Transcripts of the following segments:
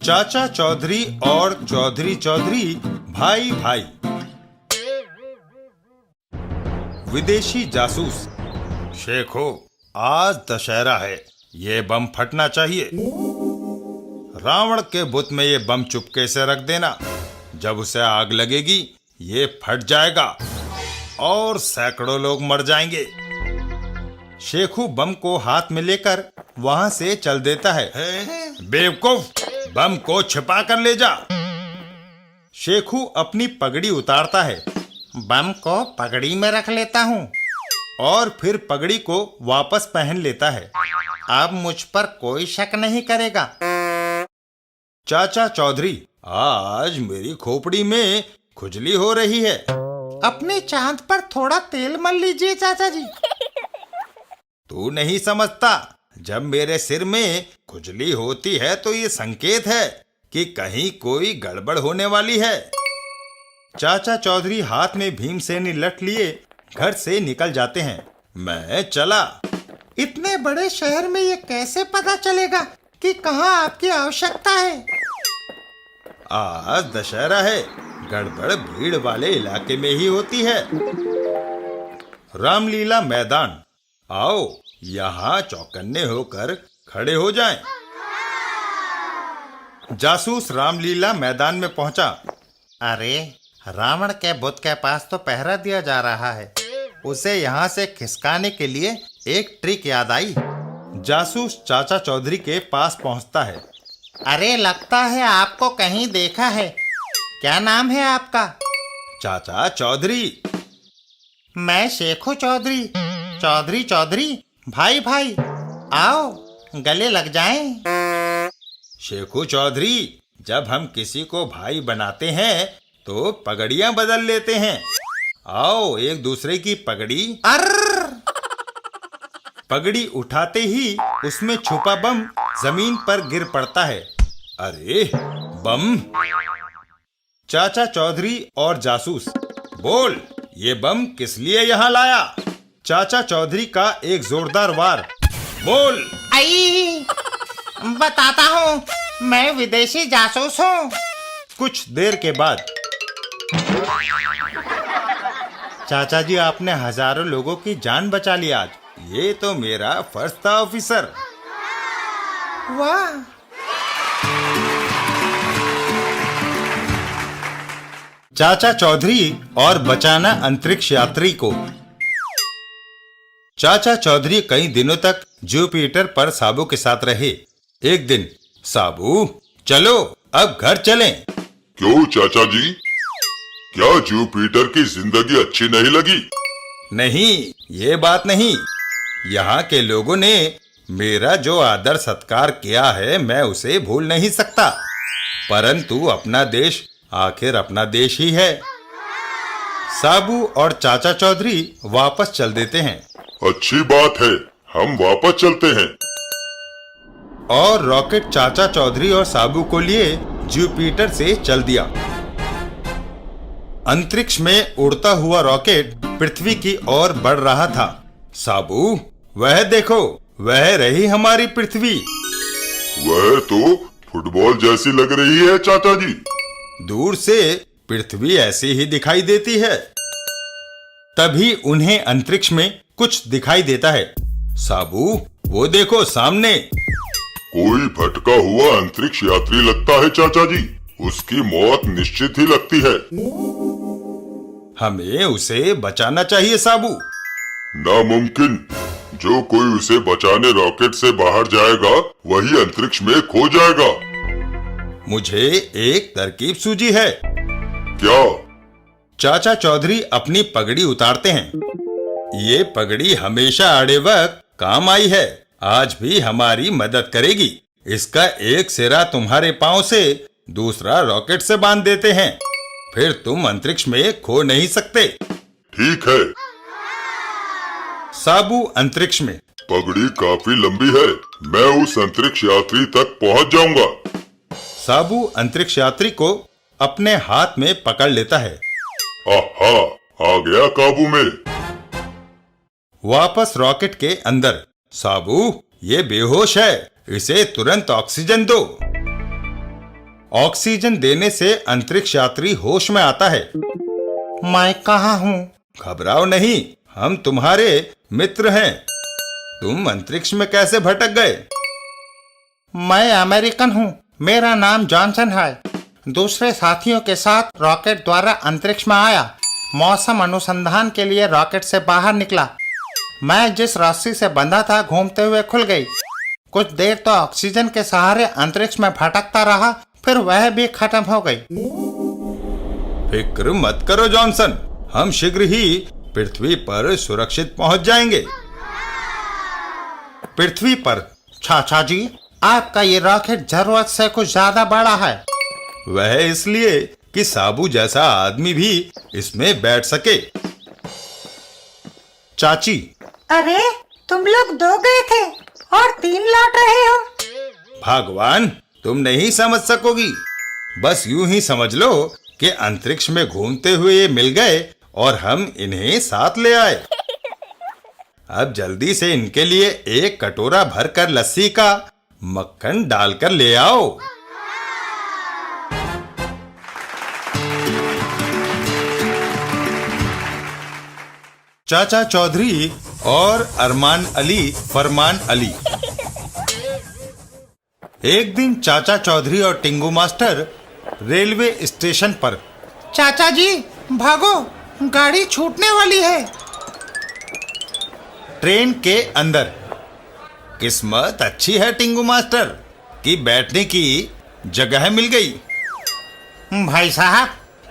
चाचा चौधरी और चौधरी चौधरी भाई भाई। विदेशी जासूस। शेखो, आज दशहरा है, ये बम फटना चाहिए। रावण के बुत में ये बम चुपके से रख देना। जब उसे आग लगेगी ये फट जाएगा और सैकड़ों लोग मर जाएंगे। शेखू बम को हाथ में लेकर वहां से चल देता है। बेवकूफ, बम को छिपा कर ले जा। शेखू अपनी पगड़ी उतारता है। बम को पगड़ी में रख लेता हूँ और फिर पगड़ी को वापस पहन लेता है। अब मुझ पर कोई शक नहीं करेगा। चाचा चौधरी, आज मेरी खोपड़ी में खुजली हो रही है। अपने चांद पर थोड़ा तेल मल लीजिए चाचा जी। तू नहीं समझता, जब मेरे सिर में खुजली होती है तो ये संकेत है कि कहीं कोई गड़बड़ होने वाली है। चाचा चौधरी हाथ में भीमसेनी लठ लिए घर से निकल जाते हैं। मैं चला। इतने बड़े शहर में ये कैसे पता चलेगा कि कहाँ आपकी आवश्यकता है? आज दशहरा है, गड़बड़ भीड़ वाले इलाके में ही होती है। रामलीला मैदान। आओ, यहाँ चौकन्ने होकर खड़े हो जाएं। जासूस रामलीला मैदान में पहुंचा। अरे, रावण के बुत के पास तो पहरा दिया जा रहा है। उसे यहाँ से खिसकाने के लिए एक ट्रिक याद आई। जासूस चाचा चौधरी के पास पहुंचता है। अरे, लगता है आपको कहीं देखा है। क्या नाम है आपका? चाचा चौधरी। मैं शेखू चौधरी। चौधरी चौधरी भाई भाई, आओ गले लग जाएं। शेखू चौधरी, जब हम किसी को भाई बनाते हैं तो पगड़ियां बदल लेते हैं। आओ एक दूसरे की पगड़ी। पगड़ी उठाते ही उसमें छुपा बम जमीन पर गिर पड़ता है। अरे, बम! चाचा चौधरी और जासूस। बोल, ये बम किस लिए यहाँ लाया? चाचा चौधरी का एक जोरदार वार। बोल। आई, बताता हूँ, मैं विदेशी जासूस हूँ। कुछ देर के बाद। चाचा जी, आपने हजारों लोगों की जान बचा ली आज। ये तो मेरा फर्ज था ऑफिसर। वाह! चाचा चौधरी और बचाना अंतरिक्ष यात्री को। चाचा चौधरी कई दिनों तक जुपिटर पर साबू के साथ रहे। एक दिन, साबू, चलो अब घर चलें। क्यों चाचा जी, क्या जुपिटर की जिंदगी अच्छी नहीं लगी? नहीं, ये बात नहीं। यहाँ के लोगों ने मेरा जो आदर सत्कार किया है, मैं उसे भूल नहीं सकता। परंतु अपना देश आखिर अपना देश ही है। साबू और चाचा चौधरी वापस चल देते हैं। अच्छी बात है, हम वापस चलते हैं। और रॉकेट चाचा चौधरी और साबू को लिए जुपिटर से चल दिया। अंतरिक्ष में उड़ता हुआ रॉकेट पृथ्वी की ओर बढ़ रहा था। साबू, वह देखो, वह रही हमारी पृथ्वी। वह तो फुटबॉल जैसी लग रही है चाचा जी। दूर से पृथ्वी ऐसी ही दिखाई देती है। तभी उन्हें अंतरिक्ष में कुछ दिखाई देता है। साबू, वो देखो सामने। कोई भटका हुआ अंतरिक्ष यात्री लगता है चाचा जी। उसकी मौत निश्चित ही लगती है। हमें उसे बचाना चाहिए साबू। नामुमकिन। जो कोई उसे बचाने रॉकेट से बाहर जाएगा वही अंतरिक्ष में खो जाएगा। मुझे एक तरकीब सूझी है। क्या? चाचा चौधरी अपनी पगड़ी उतारते हैं। ये पगड़ी हमेशा आड़े वक्त काम आई है, आज भी हमारी मदद करेगी। इसका एक सिरा तुम्हारे पांव से, दूसरा रॉकेट से बांध देते हैं। फिर तुम अंतरिक्ष में खो नहीं सकते। ठीक है। साबू अंतरिक्ष में। पगड़ी काफी लंबी है, मैं उस अंतरिक्ष यात्री तक पहुंच जाऊंगा। साबू अंतरिक्ष यात्री को अपने हाथ में पकड़ लेता है। आहा, आ गया काबू में। वापस रॉकेट के अंदर। साबू, ये बेहोश है, इसे तुरंत ऑक्सीजन दो। ऑक्सीजन देने से अंतरिक्ष यात्री होश में आता है। मैं कहाँ हूँ? घबराओ नहीं, हम तुम्हारे मित्र हैं। तुम अंतरिक्ष में कैसे भटक गए? मैं अमेरिकन हूँ, मेरा नाम जॉनसन है। दूसरे साथियों के साथ रॉकेट द्वारा अंतरिक्ष में आया। मौसम अनुसंधान के लिए रॉकेट से बाहर निकला। मैं जिस रस्सी से बंधा था घूमते हुए खुल गई। कुछ देर तो ऑक्सीजन के सहारे अंतरिक्ष में भटकता रहा, फिर वह भी खत्म हो गई। फिक्र मत करो जॉनसन, हम शीघ्र ही पृथ्वी पर सुरक्षित पहुंच जाएंगे। पृथ्वी पर? चाचा जी, आपका ये रॉकेट जरूरत से कुछ ज्यादा बड़ा है। वह इसलिए कि साबू जैसा आदमी भी इसमें बैठ सके। चाची, अरे तुम लोग 2 गए थे और 3 लौट रहे हो। भगवान, तुम नहीं समझ सकोगी। बस यूं ही समझ लो कि अंतरिक्ष में घूमते हुए ये मिल गए और हम इन्हें साथ ले आए। अब जल्दी से इनके लिए एक कटोरा भरकर लस्सी का मक्खन डालकर ले आओ। चाचा चौधरी और अरमान अली फरमान अली। एक दिन चाचा चौधरी और टिंगू मास्टर रेलवे स्टेशन पर। चाचा जी भागो, गाड़ी छूटने वाली है। ट्रेन के अंदर। किस्मत अच्छी है टिंगू मास्टर कि बैठने की जगह मिल गई। भाई साहब,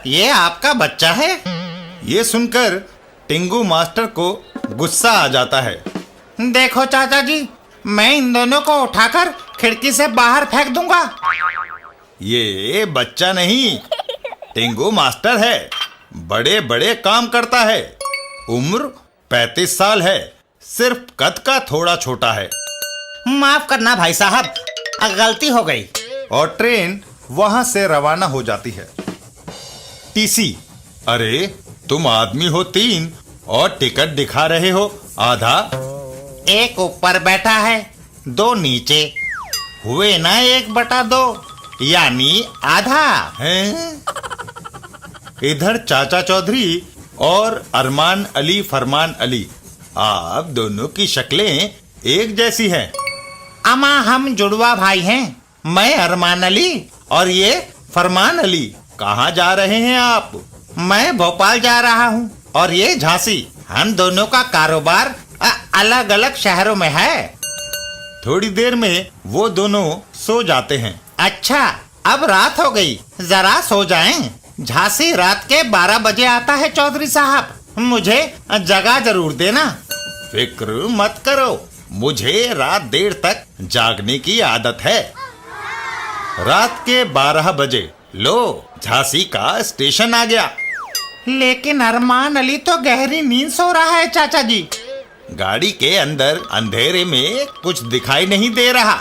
ये आपका बच्चा है। ये सुनकर टिंगू मास्टर को गुस्सा आ जाता है। देखो चाचा जी, मैं इन दोनों को उठाकर खिड़की से बाहर फेंक दूंगा। ये बच्चा नहीं, टिंगू मास्टर है। बड़े बड़े काम करता है। उम्र 35 साल है, सिर्फ कद का थोड़ा छोटा है। माफ करना भाई साहब, गलती हो गई। और ट्रेन वहां से रवाना हो जाती है। टीसी, अरे तुम आदमी हो 3 और टिकट दिखा रहे हो आधा। एक ऊपर बैठा है, 2 नीचे, हुए ना 1/2, यानी आधा है। इधर चाचा चौधरी और अरमान अली फरमान अली, आप दोनों की शक्लें एक जैसी हैं। अमा हम जुड़वा भाई हैं। मैं अरमान अली और ये फरमान अली। कहाँ जा रहे हैं आप? मैं भोपाल जा रहा हूँ और ये झांसी। हम दोनों का कारोबार अलग अलग शहरों में है। थोड़ी देर में वो दोनों सो जाते हैं। अच्छा, अब रात हो गई, जरा सो जाएं। झांसी रात के 12 बजे आता है चौधरी साहब, मुझे जगह जरूर देना। फिक्र मत करो, मुझे रात देर तक जागने की आदत है। रात के 12 बजे लो, झांसी का स्टेशन आ गया। लेकिन अरमान अली तो गहरी नींद सो रहा है चाचा जी। गाड़ी के अंदर अंधेरे में कुछ दिखाई नहीं दे रहा।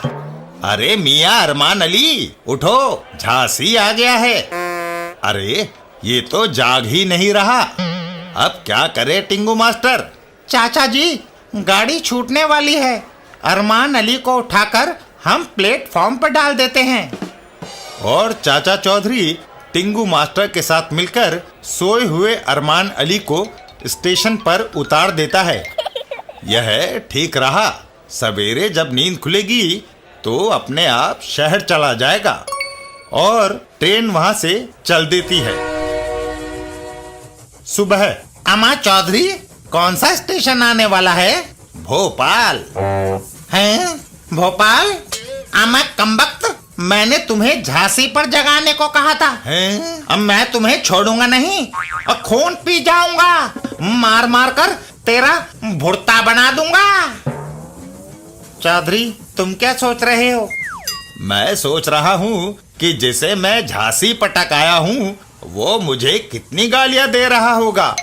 अरे मियाँ अरमान अली, उठो, झांसी आ गया है। अरे ये तो जाग ही नहीं रहा। अब क्या करे टिंगू मास्टर? चाचा जी, गाड़ी छूटने वाली है। अरमान अली को उठाकर हम प्लेटफॉर्म पर डाल देते हैं। और चाचा चौधरी टिंगू मास्टर के साथ मिलकर सोए हुए अरमान अली को स्टेशन पर उतार देता है। यह ठीक रहा। सवेरे जब नींद खुलेगी तो अपने आप शहर चला जाएगा और ट्रेन वहां से चल देती है। सुबह। अमा चौधरी, कौन सा स्टेशन आने वाला है? भोपाल। हैं? भोपाल? अमा कमबख्त, मैंने तुम्हें झांसी पर जगाने को कहा था। अब मैं तुम्हें छोड़ूंगा नहीं और खून पी जाऊंगा। मार मार कर तेरा भुर्ता बना दूंगा। चौधरी, तुम क्या सोच रहे हो? मैं सोच रहा हूँ कि जिसे मैं झांसी पटक आया हूँ वो मुझे कितनी गालियां दे रहा होगा।